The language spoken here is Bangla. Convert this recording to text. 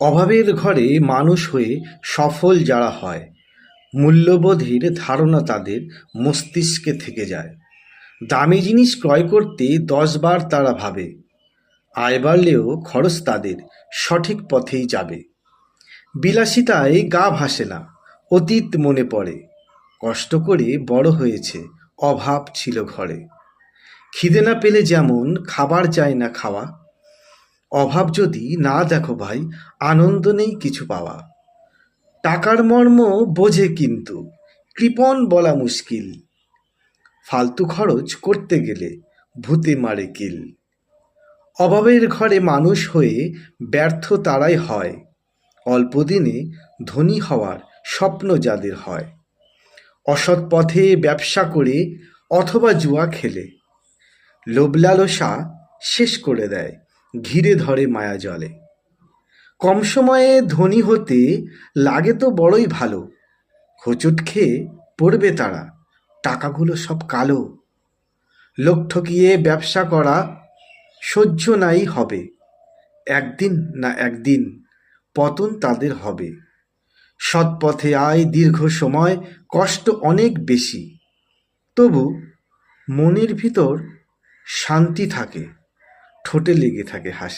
অভাবের ঘরে মানুষ হয়ে সফল যারা হয়, মূল্যবোধের ধারণা তাদের মস্তিষ্কে থেকে যায়। দামি জিনিস ক্রয় করতে 10 বার তারা ভাবে। আয় বাড়লেও খরচ তাদের সঠিক পথেই যাবে। বিলাসিতায় গা ভাসে না, অতীত মনে পড়ে। কষ্ট করে বড় হয়েছে, অভাব ছিল ঘরে। খিদে না পেলে যেমন খাবার চায় না খাওয়া, অভাব যদি না দেখো ভাই, আনন্দ নেই কিছু পাওয়া। টাকার মর্ম বোঝে কিন্তু কৃপণ বলা মুশকিল। ফালতু খরচ করতে গেলে ভূতে মারে কিল। অভাবের ঘরে মানুষ হয়ে ব্যর্থ তারাই হয়, অল্প দিনে ধনী হওয়ার স্বপ্ন যাদের হয়। অসৎ পথে ব্যবসা করে অথবা জুয়া খেলে লোভ লালসা শেষ করে দেয়, ঘিরে ধরে মায়া জলে। কম সময়ে ধনী হতে লাগে তো বড়ই ভালো, হোঁচট খেয়ে পড়বে তারা, টাকাগুলো সব কালো। লোক ঠকিয়ে ব্যবসা করা সহ্য নাই হবে, একদিন না একদিন পতন তাদের হবে। সৎ পথে আয় দীর্ঘ সময়, কষ্ট অনেক বেশি, তবু মনের ভিতর শান্তি থাকে, ঠোঁটে লেগে থাকে হাসি।